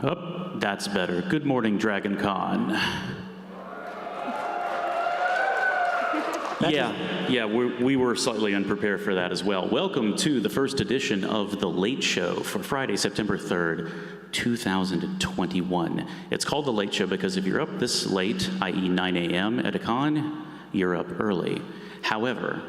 Oh, that's better. Good morning, DragonCon. Yeah, we were slightly unprepared for that as well. Welcome to the first edition of The Late Show for Friday, September 3rd, 2021. It's called The Late Show because if you're up this late, i.e. 9 a.m. at a con, you're up early. However,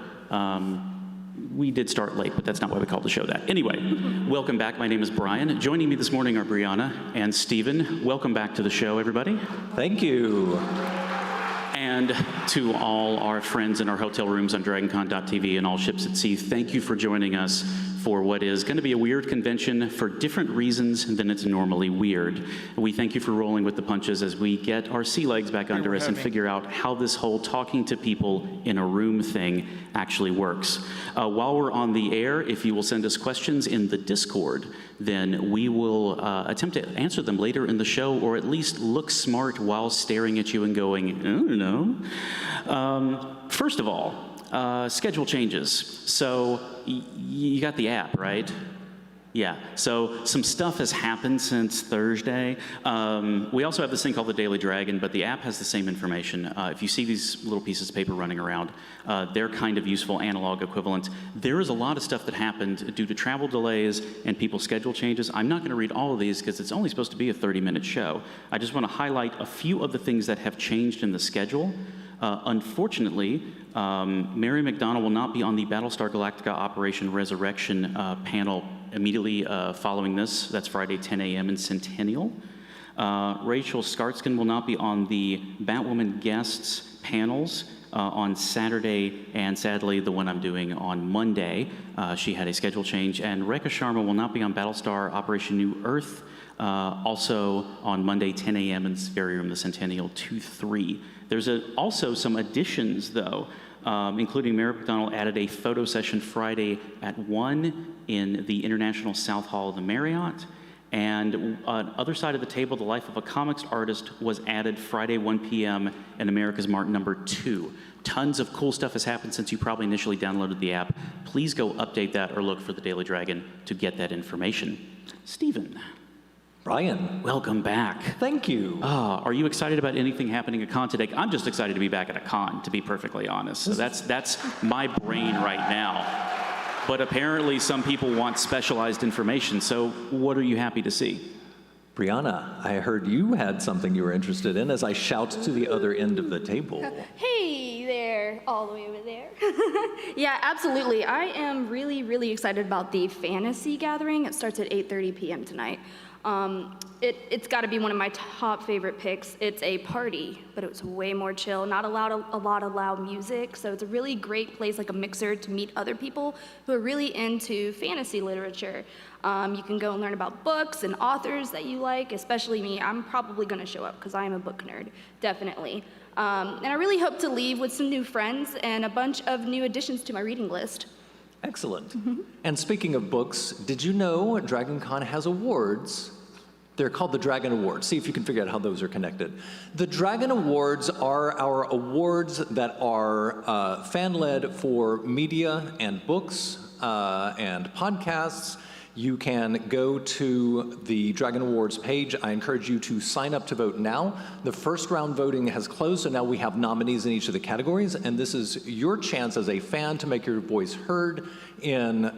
we did start late, but that's not why we called the show that. Anyway, welcome back. My name is Brian. Joining me this morning are Brianna and Steven. Welcome back to the show, everybody. Thank you. And to all our friends in our hotel rooms on DragonConTV and all ships at sea, thank you for joining us for what is going to be a weird convention for different reasons than it's normally weird. We thank you for rolling with the punches as we get our sea legs back under us and figure out how this whole talking to people in a room thing actually works. While we're on the air, if you will send us questions in the Discord, then we will attempt to answer them later in the show, or at least look smart while staring at you and going, I don't know. First of all, schedule changes. So you got the app, right? Yeah, so some stuff has happened since Thursday. We also have this thing called the Daily Dragon, but the app has the same information. If you see these little pieces of paper running around, they're kind of useful analog equivalents. There is a lot of stuff that happened due to travel delays and people's schedule changes. I'm not gonna read all of these because it's only supposed to be a 30-minute show. I just wanna highlight a few of the things that have changed in the schedule. Unfortunately, Mary McDonnell will not be on the Battlestar Galactica Operation Resurrection panel immediately following this. That's Friday, 10 a.m. in Centennial. Rachel Skartskin will not be on the Batwoman guests panels on Saturday, and sadly, the one I'm doing on Monday. She had a schedule change. And Rekha Sharma will not be on Battlestar Operation New Earth, also on Monday, 10 a.m. in Very Room, the Centennial 2-3. There's also some additions, though, including Mary McDonnell added a photo session Friday at 1 in the International South Hall of the Marriott. And on the other side of the table, The Life of a Comics Artist was added Friday, 1 p.m. in America's Mart number 2. Tons of cool stuff has happened since you probably initially downloaded the app. Please go update that or look for the Daily Dragon to get that information. Steven. Brian. Welcome back. Thank you. Are you excited about anything happening at con today? I'm just excited to be back at a con, to be perfectly honest. So that's my brain right now. But apparently some people want specialized information, so what are you happy to see? Brianna, I heard you had something you were interested in as I shout to the other end of the table. Hey there, all the way over there. Yeah, absolutely. I am really, really excited about the fantasy gathering. It starts at 8:30 p.m. tonight. It's got to be one of my top favorite picks. It's a party, but it's way more chill, not a lot of loud music, so it's a really great place, like a mixer, to meet other people who are really into fantasy literature. You can go and learn about books and authors that you like, especially me. I'm probably going to show up because I am a book nerd, definitely. And I really hope to leave with some new friends and a bunch of new additions to my reading list. Excellent. And speaking of books, did you know DragonCon has awards? They're called the Dragon Awards. See if you can figure out how those are connected. The Dragon Awards are our awards that are fan-led for media and books and podcasts. You can go to the Dragon Awards page. I encourage you to sign up to vote now. The first round voting has closed, so now we have nominees in each of the categories, and this is your chance as a fan to make your voice heard in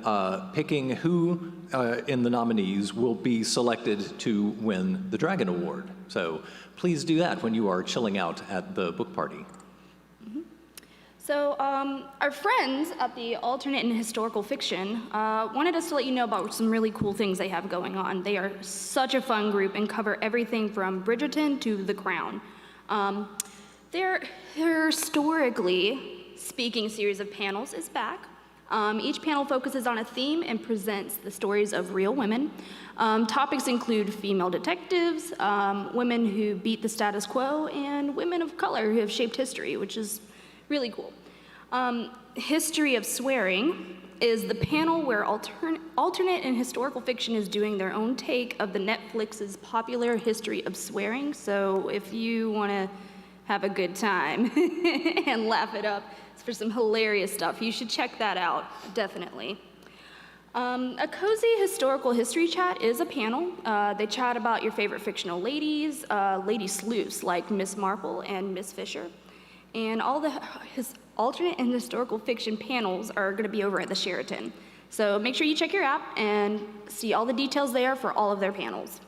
picking who in the nominees will be selected to win the Dragon Award. So please do that when you are chilling out at the book party. So our friends at the Alternate and Historical Fiction wanted us to let you know about some really cool things they have going on. They are such a fun group and cover everything from Bridgerton to The Crown. Their historically speaking series of panels is back. Each panel focuses on a theme and presents the stories of real women. Topics include female detectives, women who beat the status quo, and women of color who have shaped history, which is really cool. History of Swearing is the panel where alternate and historical fiction is doing their own take of the Netflix's popular history of swearing. So if you want to have a good time and laugh it up, it's for some hilarious stuff. You should check that out, definitely. A cozy historical history chat is a panel. They chat about your favorite fictional ladies, lady sleuths like Miss Marple and Miss Fisher. And all the alternate and historical fiction panels are going to be over at the Sheraton. So make sure you check your app and see all the details there for all of their panels.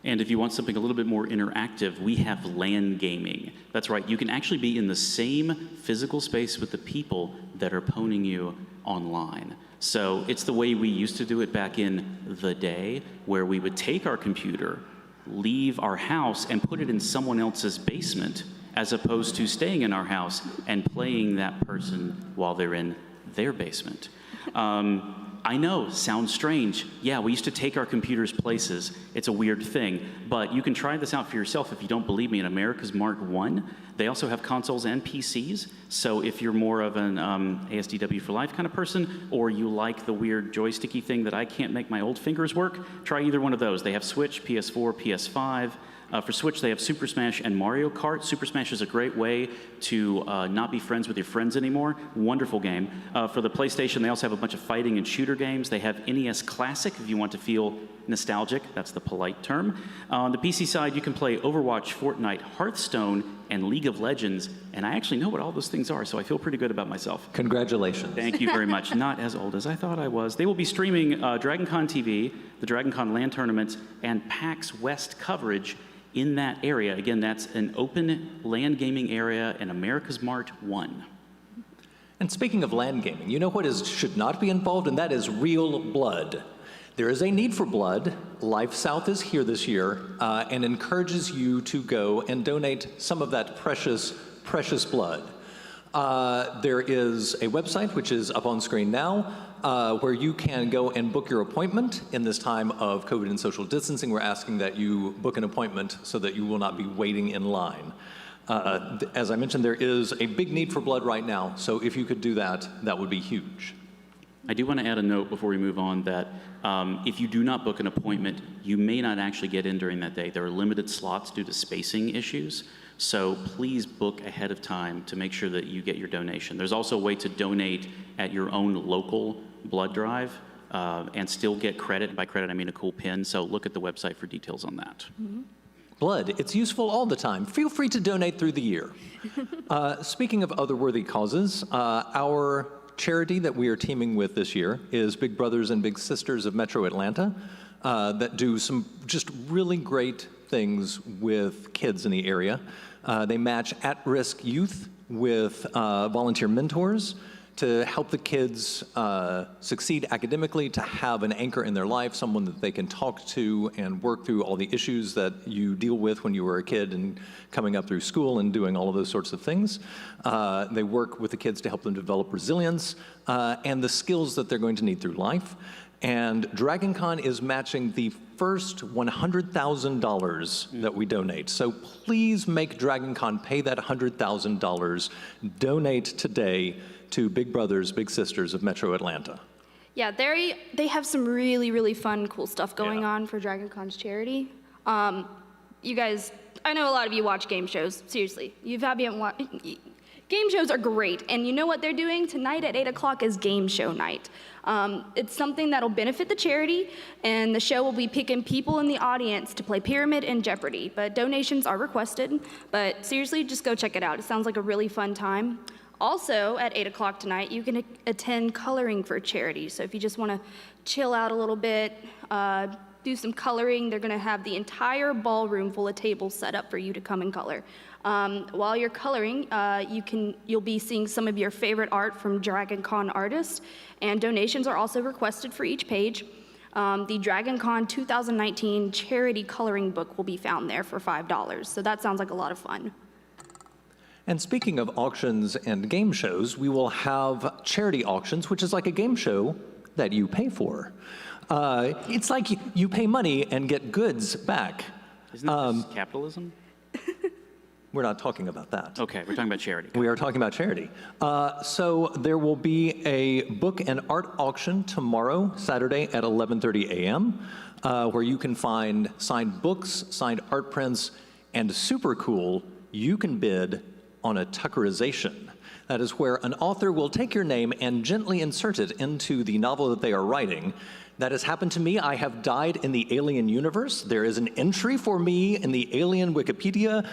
And if you want something a little bit more interactive, we have LAN gaming. That's right, you can actually be in the same physical space with the people that are pwning you online. So it's the way we used to do it back in the day, where we would take our computer, leave our house, and put it in someone else's basement, as opposed to staying in our house and playing that person while they're in their basement. I know, sounds strange. Yeah, we used to take our computers places. It's a weird thing, but you can try this out for yourself if you don't believe me. In America's Mark I, they also have consoles and PCs. So if you're more of an ASDW for life kind of person, or you like the weird joysticky thing that I can't make my old fingers work, try either one of those. They have Switch, PS4, PS5. For Switch, they have Super Smash and Mario Kart. Super Smash is a great way to not be friends with your friends anymore. Wonderful game. For the PlayStation, they also have a bunch of fighting and shooter games. They have NES Classic if you want to feel nostalgic. That's the polite term. On the PC side, you can play Overwatch, Fortnite, Hearthstone, and League of Legends. And I actually know what all those things are, so I feel pretty good about myself. Congratulations. Thank you very much. Not as old as I thought I was. They will be streaming DragonConTV, the DragonCon LAN tournaments, and PAX West coverage in that area. Again, that's an open LAN gaming area in America's Mart 1. And speaking of LAN gaming, you know what should not be involved, and that is real blood. There is a need for blood. Life South is here this year and encourages you to go and donate some of that precious, precious blood. There is a website, which is up on screen now, where you can go and book your appointment. In this time of COVID and social distancing, we're asking that you book an appointment so that you will not be waiting in line. As I mentioned, there is a big need for blood right now, so if you could do that, that would be huge. I do want to add a note before we move on that if you do not book an appointment, you may not actually get in during that day. There are limited slots due to spacing issues, so please book ahead of time to make sure that you get your donation. There's also a way to donate at your own local blood drive and still get credit. By credit, I mean a cool pin, so look at the website for details on that. Mm-hmm. Blood, it's useful all the time. Feel free to donate through the year. Speaking of other worthy causes, our charity that we are teaming with this year is Big Brothers and Big Sisters of Metro Atlanta that do some just really great things with kids in the area. They match at-risk youth with volunteer mentors to help the kids succeed academically, to have an anchor in their life, someone that they can talk to and work through all the issues that you deal with when you were a kid and coming up through school and doing all of those sorts of things. They work with the kids to help them develop resilience and the skills that they're going to need through life. And DragonCon is matching the first $100,000 that we donate. So please make DragonCon pay that $100,000. Donate today to Big Brothers, Big Sisters of Metro Atlanta. Yeah, they have some really, really fun, cool stuff going on for DragonCon's charity. You guys, I know a lot of you watch game shows. Seriously, game shows are great, and you know what they're doing? Tonight at 8 o'clock is game show night. It's something that'll benefit the charity, and the show will be picking people in the audience to play Pyramid and Jeopardy, but donations are requested. But seriously, just go check it out. It sounds like a really fun time. Also, at 8 o'clock tonight, you can attend Coloring for Charity. So if you just want to chill out a little bit, do some coloring, they're going to have the entire ballroom full of tables set up for you to come and color. While you're coloring, you'll be seeing some of your favorite art from DragonCon artists, and donations are also requested for each page. The DragonCon 2019 charity coloring book will be found there for $5, so that sounds like a lot of fun. And speaking of auctions and game shows, we will have charity auctions, which is like a game show that you pay for. It's like you pay money and get goods back. Isn't that just capitalism? We're not talking about that. Okay, we're talking about charity. We are talking about charity. So there will be a book and art auction tomorrow, Saturday at 11:30 a.m., where you can find signed books, signed art prints, and super cool, you can bid on a Tuckerization. That is where an author will take your name and gently insert it into the novel that they are writing. That has happened to me. I have died in the Alien universe. There is an entry for me in the Alien Wikipedia,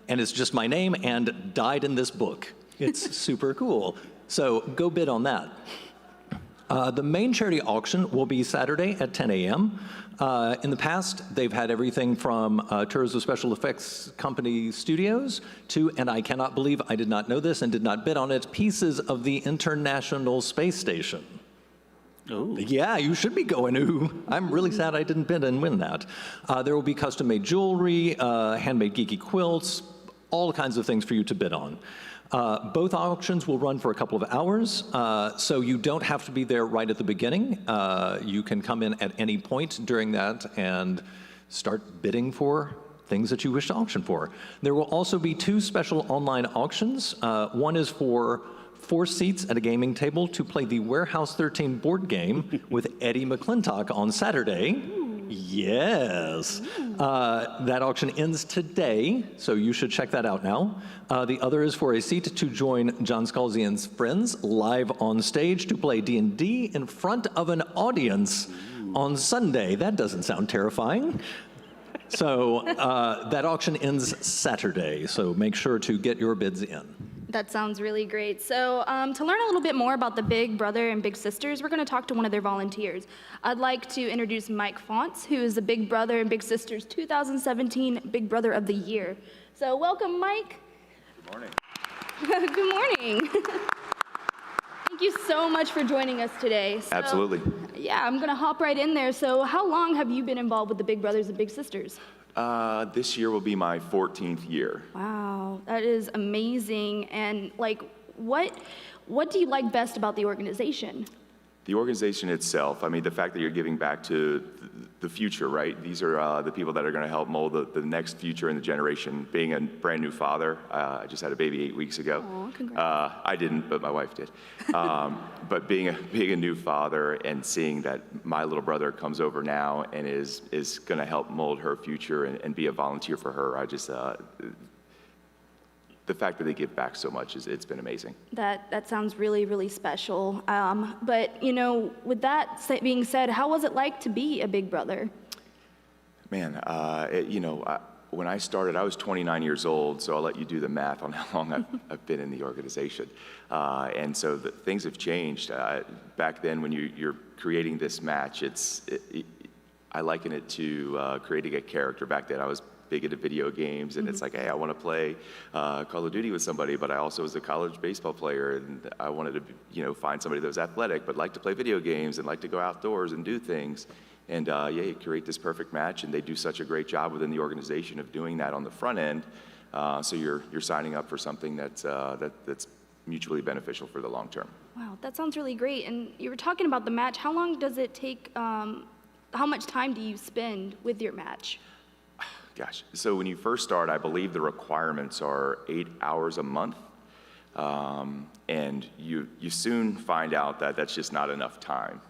and it's just my name, and died in this book. It's super cool. So go bid on that. The main charity auction will be Saturday at 10 a.m. In the past, they've had everything from Tours of Special Effects Company Studios to, and I cannot believe I did not know this and did not bid on it, pieces of the International Space Station. Oh. Yeah, you should be going. Ooh, I'm really sad I didn't bid and win that. There will be custom-made jewelry, handmade geeky quilts, all kinds of things for you to bid on. Both auctions will run for a couple of hours, so you don't have to be there right at the beginning. You can come in at any point during that and start bidding for things that you wish to auction for. There will also be 2 special online auctions. One is for 4 seats at a gaming table to play the Warehouse 13 board game with Eddie McClintock on Saturday. Yes. That auction ends today, so you should check that out now. The other is for a seat to join John Scalzi and friends live on stage to play D&D in front of an audience on Sunday. That doesn't sound terrifying. So that auction ends Saturday, so make sure to get your bids in. That sounds really great. So to learn a little bit more about the Big Brother and Big Sisters, we're going to talk to one of their volunteers. I'd like to introduce Mike Fonts, who is the Big Brother and Big Sisters 2017 Big Brother of the Year. So welcome, Mike. Good morning. Good morning. Thank you so much for joining us today. So, Absolutely. Yeah, I'm going to hop right in there. So how long have you been involved with the Big Brothers and Big Sisters? This year will be my 14th year. Wow, that is amazing. And like, what do you like best about the organization? The organization itself, I mean, the fact that you're giving back to the future, right? These are the people that are going to help mold the next future in the generation. Being a brand new father, I just had a baby 8 weeks ago. Aw, congrats. I didn't, but my wife did. But being a new father and seeing that my little brother comes over now and is going to help mold her future and be a volunteer for her, I just the fact that they give back so much it's been amazing. That sounds really, really special. But you know, with that being said, how was it like to be a Big Brother? Man, when I started, I was 29 years old, so I'll let you do the math on how long I've been in the organization. And so things have changed. Back then, when you're creating this match, I liken it to creating a character. Back then, I was big into video games, and it's like, hey, I want to play Call of Duty with somebody, but I also was a college baseball player, and I wanted to, find somebody that was athletic, but liked to play video games and liked to go outdoors and do things. And you create this perfect match, and they do such a great job within the organization of doing that on the front end. So you're signing up for something that's mutually beneficial for the long term. Wow, that sounds really great. And you were talking about the match. How long does it take? How much time do you spend with your match? Gosh, so when you first start, I believe the requirements are 8 hours a month. And you soon find out that that's just not enough time.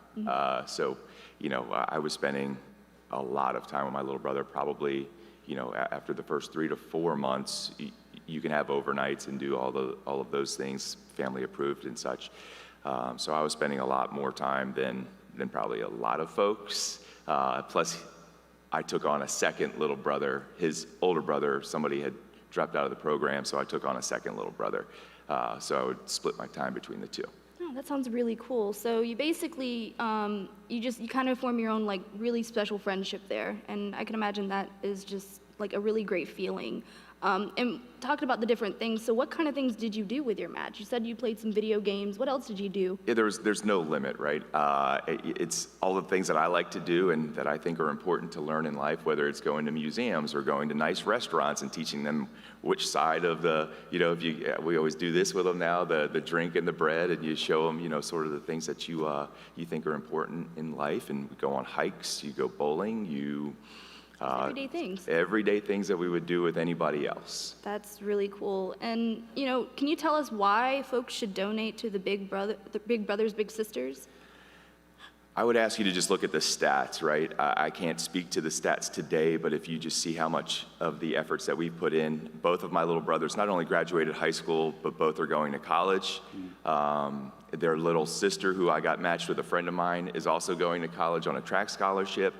So, I was spending a lot of time with my little brother. Probably, after the first 3 to 4 months, you can have overnights and do all of those things, family approved and such. So I was spending a lot more time than probably a lot of folks. Plus, I took on a second little brother. His older brother, somebody had dropped out of the program, so I took on a second little brother. So I would split my time between the two. Oh, that sounds really cool. So you basically, you kind of form your own like really special friendship there. And I can imagine that is just like a really great feeling. And talking about the different things, so what kind of things did you do with your match? You said you played some video games. What else did you do? Yeah, there's no limit, right? It's all the things that I like to do and that I think are important to learn in life, whether it's going to museums or going to nice restaurants and teaching them which side of the, we always do this with them now, the drink and the bread, and you show them, sort of the things that you think are important in life, and we go on hikes, you go bowling, Everyday things. Everyday things that we would do with anybody else. That's really cool. And, can you tell us why folks should donate to the Big Brothers, Big Sisters? I would ask you to just look at the stats, right? I can't speak to the stats today, but if you just see how much of the efforts that we've put in, both of my little brothers not only graduated high school, but both are going to college. Their little sister, who I got matched with a friend of mine, is also going to college on a track scholarship.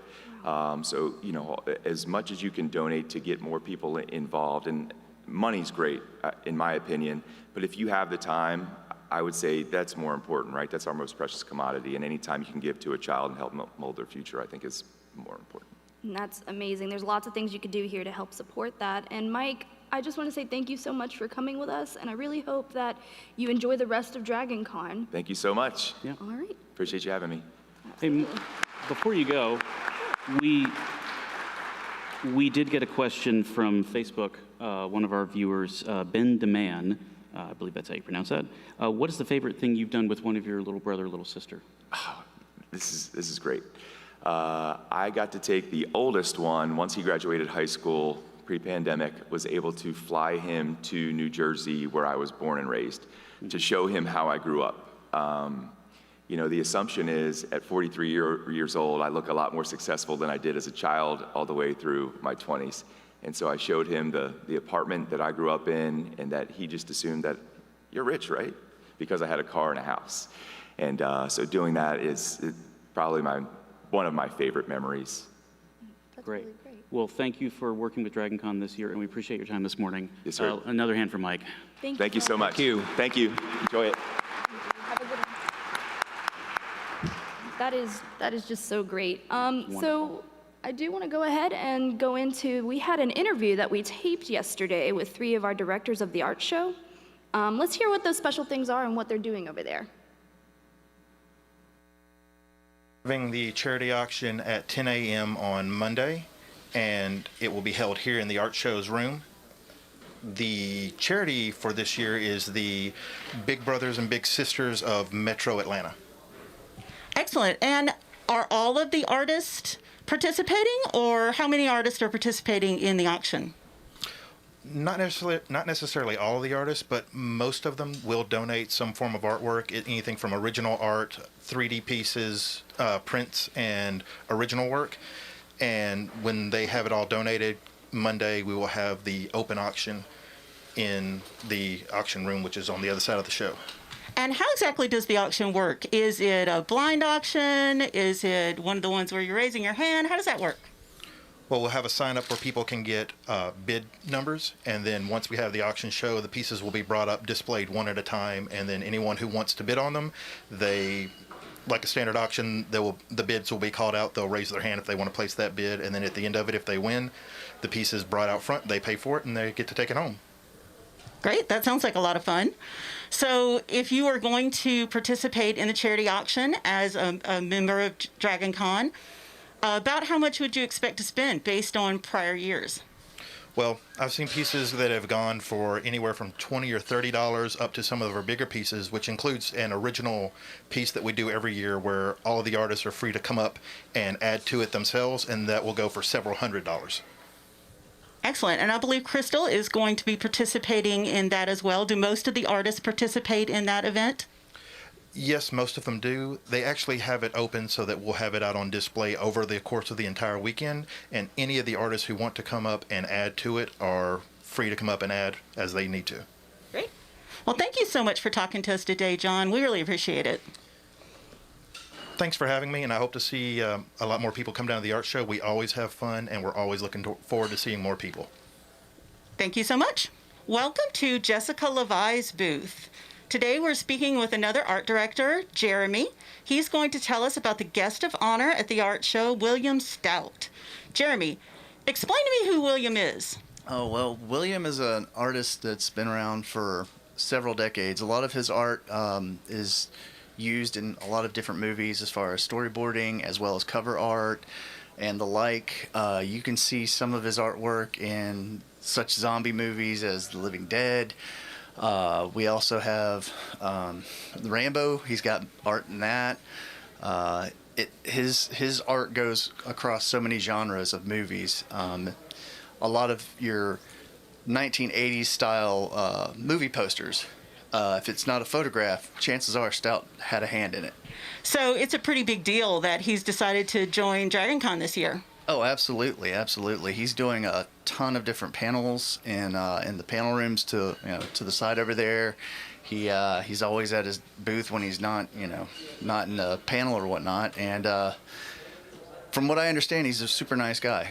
So, you know, as much as you can donate to get more people involved, and money's great, in my opinion, but if you have the time, I would say that's more important, right? That's our most precious commodity, and any time you can give to a child and help mold their future, I think is more important. And that's amazing. There's lots of things you could do here to help support that. And Mike, I just want to say thank you so much for coming with us, and I really hope that you enjoy the rest of DragonCon. Thank you so much. Yeah. All right. Appreciate you having me. Hey, before you go, we did get a question from Facebook. One of our viewers, Ben DeMan, I believe that's how you pronounce that. What is the favorite thing you've done with one of your little brother or little sister? Oh, this is great. I got to take the oldest one, once he graduated high school, pre-pandemic, was able to fly him to New Jersey, where I was born and raised, to show him how I grew up. You know, the assumption is at 43 years old, I look a lot more successful than I did as a child all the way through my 20s. And so I showed him the apartment that I grew up in, and that he just assumed that, you're rich, right? Because I had a car and a house. And so doing that is probably one of my favorite memories. That's Great. really great. Well, thank you for working with DragonCon this year, and we appreciate your time this morning. Yes, sir. Another hand for Mike. Thank you so much. Thank you. Thank you. Enjoy it. Have a good one. That is just so great. So I do want to go ahead and go into, we had an interview that we taped yesterday with 3 of our directors of the art show. Let's hear what those special things are and what they're doing over there. Having the charity auction at 10 a.m. on Monday, and it will be held here in the art show's room. The charity for this year is the Big Brothers and Big Sisters of Metro Atlanta. Excellent. And are all of the artists participating, or how many artists are participating in the auction? Not necessarily all of the artists, but most of them will donate some form of artwork, anything from original art, 3D pieces, prints, and original work. And when they have it all donated, Monday we will have the open auction in the auction room, which is on the other side of the show. And how exactly does the auction work? Is it a blind auction? Is it one of the ones where you're raising your hand? How does that work? Well, we'll have a sign up where people can get bid numbers, and then once we have the auction show, the pieces will be brought up, displayed one at a time, and then anyone who wants to bid on them, like a standard auction, the bids will be called out. They'll raise their hand if they want to place that bid, and then at the end of it, if they win, the piece is brought out front, they pay for it, and they get to take it home. Great. That sounds like a lot of fun. So if you are going to participate in the charity auction as a member of DragonCon, about how much would you expect to spend based on prior years? Well, I've seen pieces that have gone for anywhere from $20 or $30 up to some of our bigger pieces, which includes an original piece that we do every year where all of the artists are free to come up and add to it themselves, and that will go for several $100s. Excellent. And I believe Crystal is going to be participating in that as well. Do most of the artists participate in that event? Yes, most of them do. They actually have it open so that we'll have it out on display over the course of the entire weekend, and any of the artists who want to come up and add to it are free to come up and add as they need to. Great. Well, thank you so much for talking to us today, John. We really appreciate it. Thanks for having me, and I hope to see a lot more people come down to the art show. We always have fun, and we're always looking forward to seeing more people. Thank you so much. Welcome to Jessica Levi's booth. Today we're speaking with another art director, Jeremy. He's going to tell us about the guest of honor at the art show, William Stout. Jeremy, explain to me who William is. Oh, well, William is an artist that's been around for several decades. A lot of his art is used in a lot of different movies as far as storyboarding as well as cover art and the like. You can see some of his artwork in such zombie movies as The Living Dead. We also have Rambo. He's got art in that. His art goes across so many genres of movies. A lot of your 1980s style movie posters If it's not a photograph, chances are Stout had a hand in it. So it's a pretty big deal that he's decided to join DragonCon this year. Oh, absolutely, absolutely. He's doing a ton of different panels in the panel rooms to the side over there. He's always at his booth when he's not not in a panel or whatnot. And from what I understand, he's a super nice guy.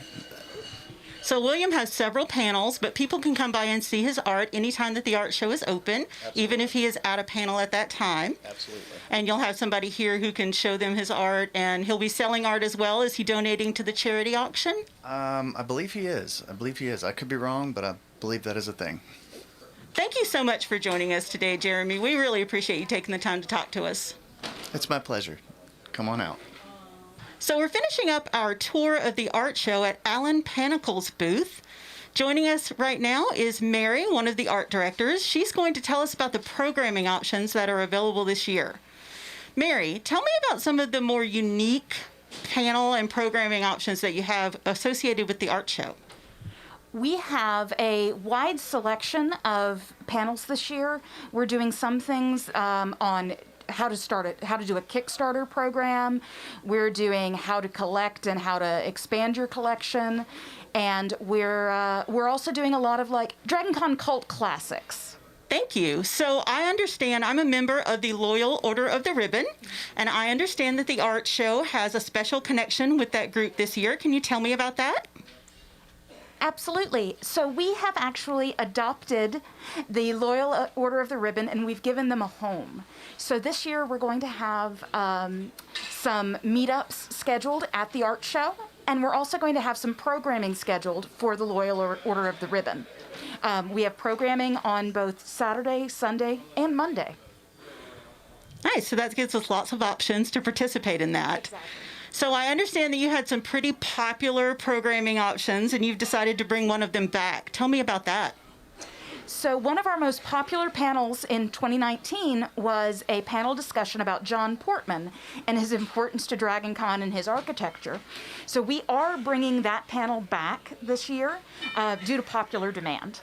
So William has several panels, but people can come by and see his art anytime that the art show is open, even if he is at a panel at that time. Absolutely. And you'll have somebody here who can show them his art, and he'll be selling art as well. Is he donating to the charity auction? I believe he is. I could be wrong, but I believe that is a thing. Thank you so much for joining us today, Jeremy. We really appreciate you taking the time to talk to us. It's my pleasure. Come on out. So we're finishing up our tour of the art show at Alan Panicle's booth. Joining us right now is Mary, one of the art directors. She's going to tell us about the programming options that are available this year. Mary, tell me about some of the more unique panel and programming options that you have associated with the art show. We have a wide selection of panels this year. We're doing some things on how to do a Kickstarter program. We're doing how to collect and how to expand your collection, and we're also doing a lot of like DragonCon cult classics. Thank you. So I understand I'm a member of the Loyal Order of the Ribbon, and I understand that the art show has a special connection with that group this year. Can you tell me about that? Absolutely. So we have actually adopted the Loyal Order of the Ribbon, and we've given them a home. So this year we're going to have some meetups scheduled at the art show, and we're also going to have some programming scheduled for the Loyal Order of the Ribbon. We have programming on both Saturday, Sunday, and Monday. Nice. So that gives us lots of options to participate in that. Exactly. So I understand that you had some pretty popular programming options, and you've decided to bring one of them back. Tell me about that. So one of our most popular panels in 2019 was a panel discussion about John Portman and his importance to DragonCon and his architecture. So we are bringing that panel back this year due to popular demand.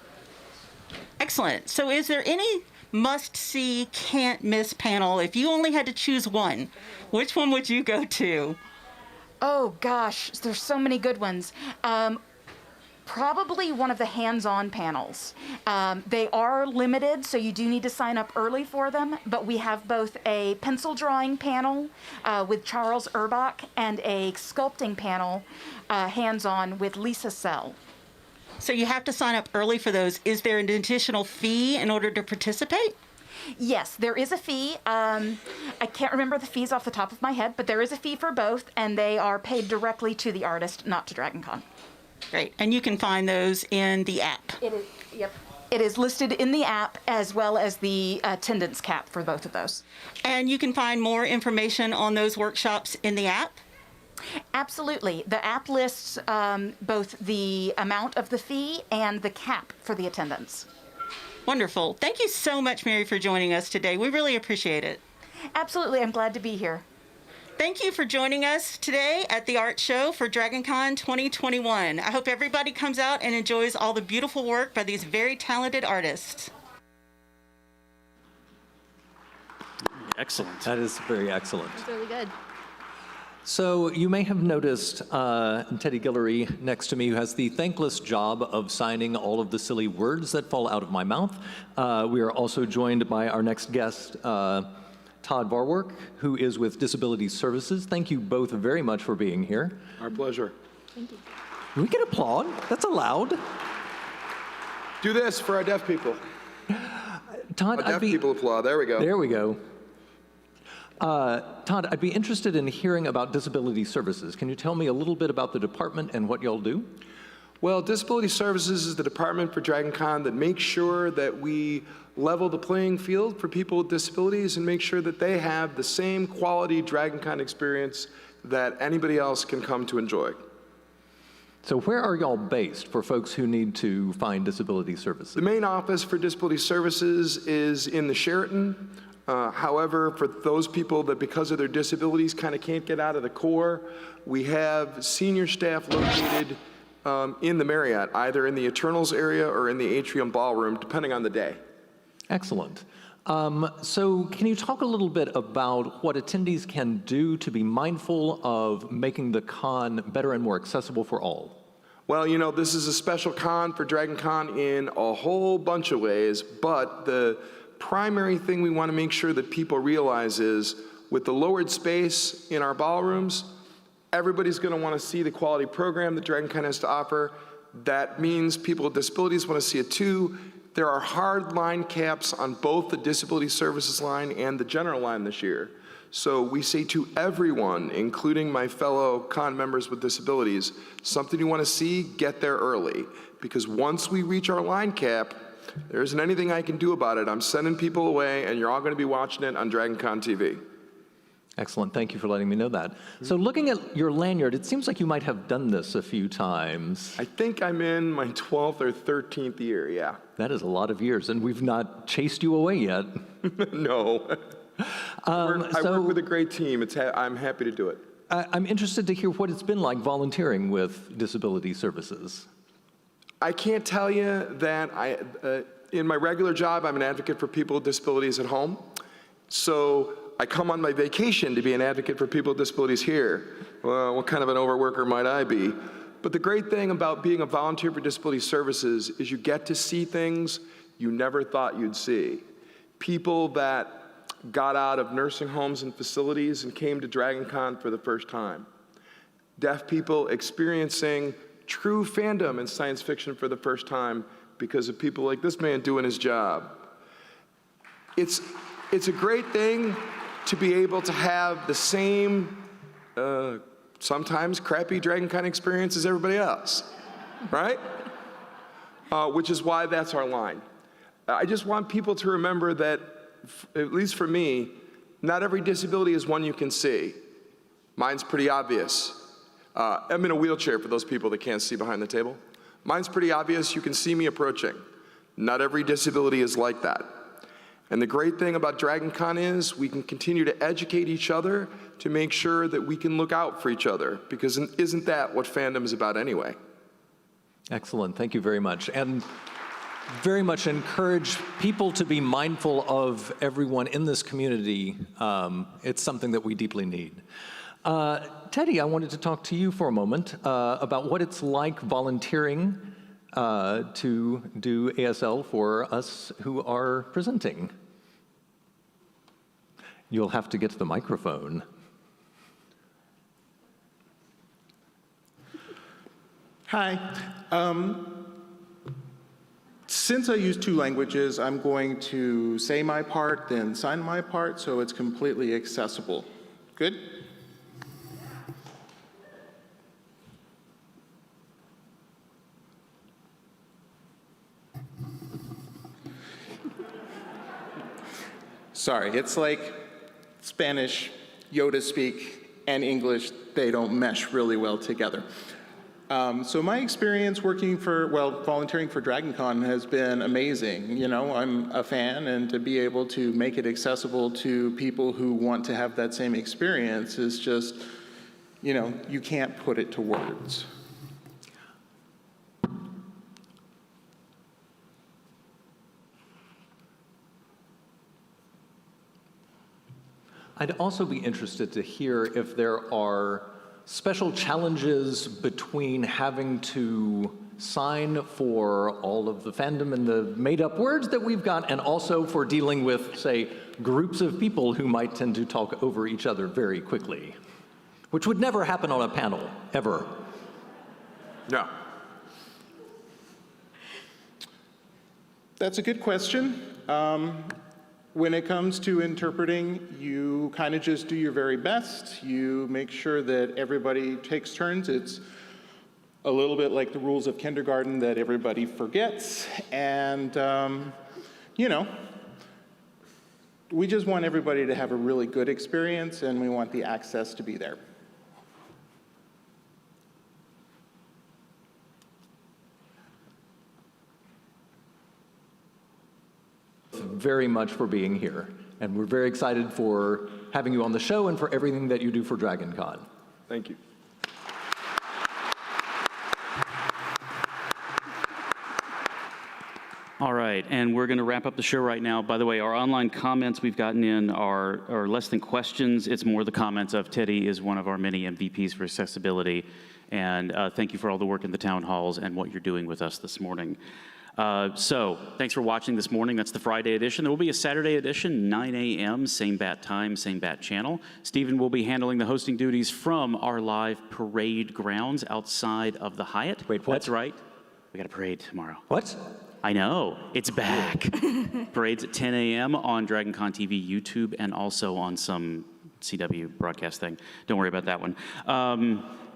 Excellent. So is there any must-see, can't-miss panel? If you only had to choose one, which one would you go to? Oh gosh, there's so many good ones. Probably one of the hands-on panels. They are limited, so you do need to sign up early for them, but we have both a pencil drawing panel with Charles Urbach and a sculpting panel hands-on with Lisa Sell. So you have to sign up early for those. Is there an additional fee in order to participate? Yes, there is a fee. I can't remember the fees off the top of my head, but there is a fee for both, and they are paid directly to the artist, not to DragonCon. Great. And you can find those in the app. It is, yep. It is listed in the app as well as the attendance cap for both of those. And you can find more information on those workshops in the app? Absolutely. The app lists both the amount of the fee and the cap for the attendance. Wonderful. Thank you so much, Mary, for joining us today. We really appreciate it. Absolutely. I'm glad to be here. Thank you for joining us today at the art show for DragonCon 2021. I hope everybody comes out and enjoys all the beautiful work by these very talented artists. Excellent. That is very excellent. It's really good. So you may have noticed Teddy Guillory next to me, who has the thankless job of signing all of the silly words that fall out of my mouth. We are also joined by our next guest, Todd Varwork, who is with Disability Services. Thank you both very much for being here. Our pleasure. Thank you. We can applaud. That's allowed. Do this for our deaf people. Todd, Our deaf people applaud. There we go. There we go. Todd, I'd be interested in hearing about Disability Services. Can you tell me a little bit about the department and what y'all do? Well, Disability Services is the department for DragonCon that makes sure that we level the playing field for people with disabilities and make sure that they have the same quality DragonCon experience that anybody else can come to enjoy. So where are y'all based for folks who need to find Disability Services? The main office for Disability Services is in the Sheraton. However, for those people that because of their disabilities kind of can't get out of the core, we have senior staff located in the Marriott, either in the Eternals area or in the Atrium Ballroom, depending on the day. Excellent. So can you talk a little bit about what attendees can do to be mindful of making the con better and more accessible for all? Well, you know, this is a special con for DragonCon in a whole bunch of ways, but the primary thing we want to make sure that people realize is with the lowered space in our ballrooms, everybody's going to want to see the quality program that DragonCon has to offer. That means people with disabilities want to see it too. There are hard line caps on both the disability services line and the general line this year. So we say to everyone, including my fellow con members with disabilities, something you want to see, get there early. Because once we reach our line cap, there isn't anything I can do about it. I'm sending people away, and you're all going to be watching it on DragonConTV. Excellent. Thank you for letting me know that. So looking at your lanyard, it seems like you might have done this a few times. I think I'm in my 12th or 13th year, yeah. That is a lot of years, and we've not chased you away yet. No. I work with a great team. I'm happy to do it. I'm interested to hear what it's been like volunteering with disability services. I can't tell you that in my regular job, I'm an advocate for people with disabilities at home. So I come on my vacation to be an advocate for people with disabilities here. Well, what kind of an overworker might I be? But the great thing about being a volunteer for disability services is you get to see things you never thought you'd see. People that got out of nursing homes and facilities and came to DragonCon for the first time. Deaf people experiencing true fandom in science fiction for the first time because of people like this man doing his job. It's a great thing to be able to have the same, sometimes crappy DragonCon experience as everybody else, right? Which is why that's our line. I just want people to remember that, at least for me, not every disability is one you can see. Mine's pretty obvious. I'm in a wheelchair for those people that can't see behind the table. Mine's pretty obvious. You can see me approaching. Not every disability is like that. And the great thing about DragonCon is we can continue to educate each other to make sure that we can look out for each other, because isn't that what fandom is about anyway? Excellent. Thank you very much. And very much encourage people to be mindful of everyone in this community. It's something that we deeply need. Teddy, I wanted to talk to you for a moment about what it's like volunteering to do ASL for us who are presenting. You'll have to get to the microphone. Hi. Since I use two languages, I'm going to say my part, then sign my part, so it's completely accessible. Good? Sorry, it's like Spanish, Yoda speak, and English, they don't mesh really well together. So my experience volunteering for DragonCon has been amazing. You know, I'm a fan, and to be able to make it accessible to people who want to have that same experience is just, you know, you can't put it to words. I'd also be interested to hear if there are special challenges between having to sign for all of the fandom and the made-up words that we've got, and also for dealing with, say, groups of people who might tend to talk over each other very quickly, which would never happen on a panel, ever. No. That's a good question. When it comes to interpreting, you kind of just do your very best. You make sure that everybody takes turns. It's a little bit like the rules of kindergarten that everybody forgets. And, you know, we just want everybody to have a really good experience, and we want the access to be there. Very much for being here. And we're very excited for having you on the show and for everything that you do for DragonCon. Thank you. All right. right, and we're going to wrap up the show right now. By the way, our online comments we've gotten in are less than questions. It's more the comments of Teddy is one of our many MVPs for accessibility. And thank you for all the work in the town halls and what you're doing with us this morning. So thanks for watching this morning. That's the Friday edition. There will be a Saturday edition, 9 a.m., same bat time, same bat channel. Stephen will be handling the hosting duties from our live parade grounds outside of the Hyatt. Wait, what? That's right. We got a parade tomorrow. What? I know, it's back. Parade's at 10 a.m. on DragonConTV YouTube and also on some CW broadcast thing. Don't worry about that one.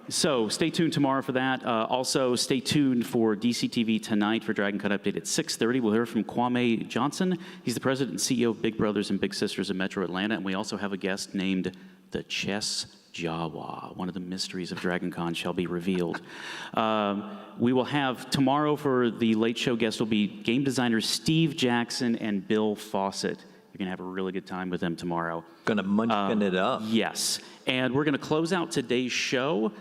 So stay tuned tomorrow for that. Also, stay tuned for DCTV tonight for DragonCon Update at 6:30. We'll hear from Kwame Johnson. He's the president and CEO of Big Brothers and Big Sisters of Metro Atlanta. And we also have a guest named the Chess Jawa. One of the mysteries of DragonCon shall be revealed. We will have tomorrow for the late show guest will be game designers Steve Jackson and Bill Fawcett. You're going to have a really good time with them tomorrow. Gonna munchkin it up. Yes. And we're going to close out today's show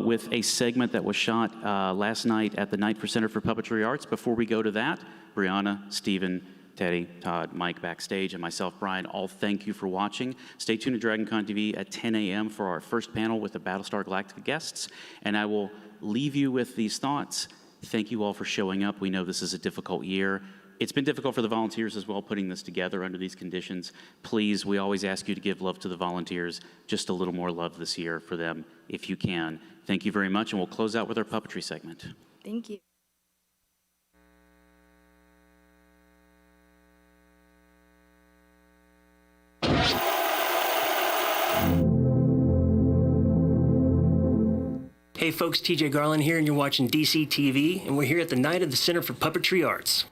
with a segment that was shot last night at the Night for Center for Puppetry Arts. Before we go to that, Brianna, Stephen, Teddy, Todd, Mike backstage, and myself, Brian, all thank you for watching. Stay tuned to DragonCon TV at 10 a.m. for our first panel with the Battlestar Galactica guests. And I will leave you with these thoughts. Thank you all for showing up. We know this is a difficult year. It's been difficult for the volunteers as well, putting this together under these conditions. Please, we always ask you to give love to the volunteers. Just a little more love this year for them, if you can. Thank you very much, and we'll close out with our puppetry segment. Thank you. Hey folks, TJ Garland here, and you're watching DCTV, and we're here at the night of the Center for Puppetry Arts.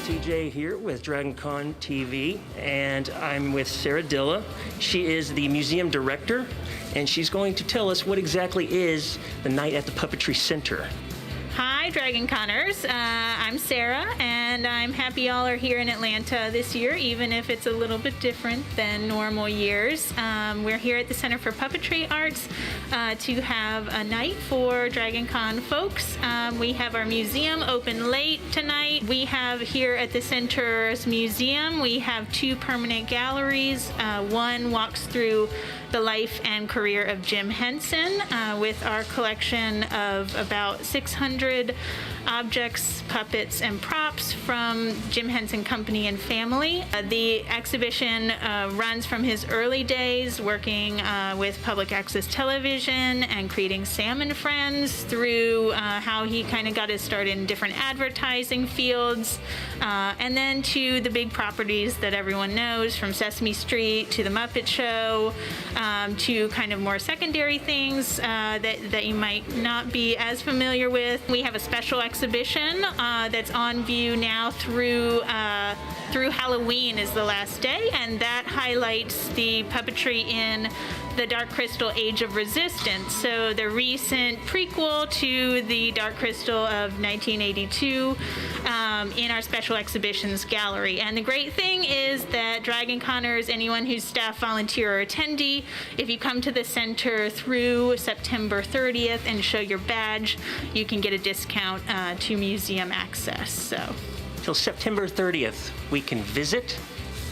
TJ here with DragonCon TV, and I'm with Sarah Dilla. She is the museum director, and she's going to tell us what exactly is the Night at the Puppetry Center. Hi, DragonConners. I'm Sarah, and I'm happy y'all are here in Atlanta this year, even if it's a little bit different than normal years. We're here at the Center for Puppetry Arts to have a night for DragonCon folks. We have our museum open late tonight. We have here at the Center's museum, we have 2 permanent galleries. One walks through the life and career of Jim Henson with our collection of about 600 objects, puppets, and props from Jim Henson Company and family. The exhibition runs from his early days working with public access television and creating Sam and Friends through how he kind of got his start in different advertising fields, and then to the big properties that everyone knows, from Sesame Street to The Muppet Show, to kind of more secondary things that you might not be as familiar with. We have a special exhibition that's on view now through Halloween is the last day, and that highlights the puppetry in the Dark Crystal Age of Resistance. So the recent prequel to the Dark Crystal of 1982 in our special exhibitions gallery. And the great thing is that DragonConners, anyone who's staff, volunteer, or attendee, if you come to the center through September 30th and show your badge, you can get a discount to museum access. So Till September 30th, we can visit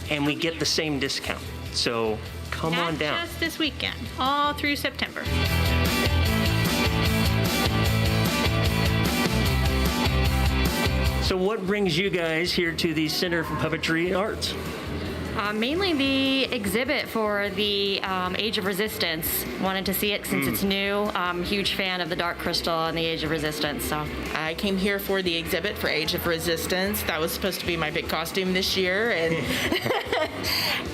and we get the same discount. So come on down. Not just this weekend, all through September. So what brings you guys here to the Center for Puppetry Arts? Mainly the exhibit for the Age of Resistance. Wanted to see it since it's new. Huge fan of the Dark Crystal and the Age of Resistance. So I came here for the exhibit for Age of Resistance. That was supposed to be my big costume this year, and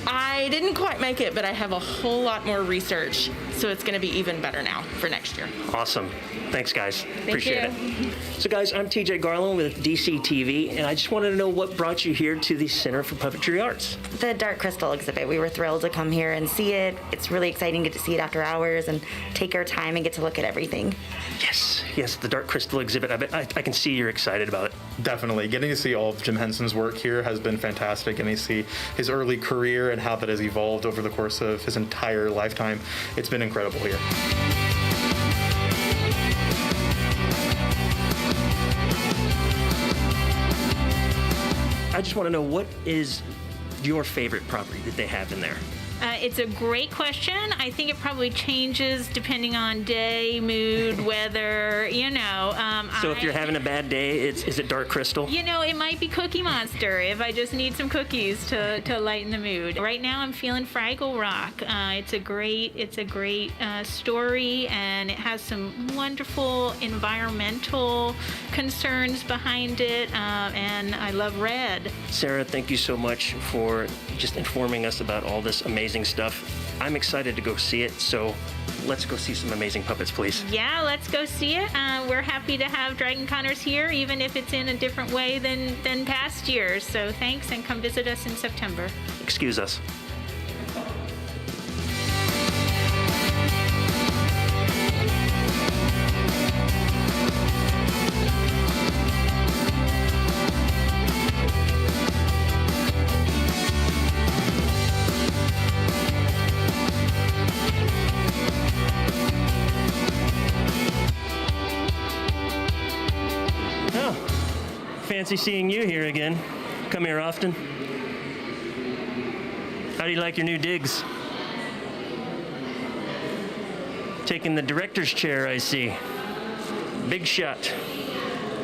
I didn't quite make it, but I have a whole lot more research, so it's going to be even better now for next year. Awesome. Thanks, guys. Thank Appreciate you. it. So, guys, I'm TJ Garland with DCTV, and I just wanted to know what brought you here to the Center for Puppetry Arts. the Dark Crystal exhibit. We were thrilled to come here and see it. It's really exciting to get to see it after hours and take our time and get to look at everything. Yes, the Dark Crystal exhibit. I can see you're excited about it. Definitely. Getting to see all of Jim Henson's work here has been fantastic. Getting to see his early career and how that has evolved over the course of his entire lifetime. It's been incredible here. I just want to know, what is your favorite property that they have in there? It's a great question. I think it probably changes depending on day, mood, weather, you know. So if you're having a bad day, is it Dark Crystal? You know, it might be Cookie Monster if I just need some cookies to lighten the mood. Right now I'm feeling Fraggle Rock. It's a great story, and it has some wonderful environmental concerns behind it, and I love red. Sarah, thank you so much for just informing us about all this amazing stuff. I'm excited to go see it, so let's go see some amazing puppets, please. Yeah, let's go see it. We're happy to have DragonConners here, even if it's in a different way than past years. So thanks, and come visit us in September. Excuse us. Fancy seeing you here again. Come here often. How do you like your new digs? Taking the director's chair, I see. Big shot.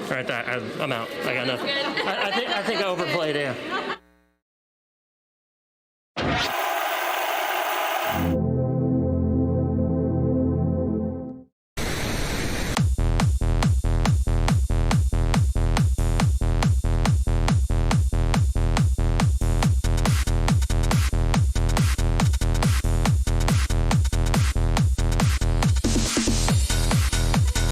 All right, I'm out. I got nothing. I think I overplayed, yeah.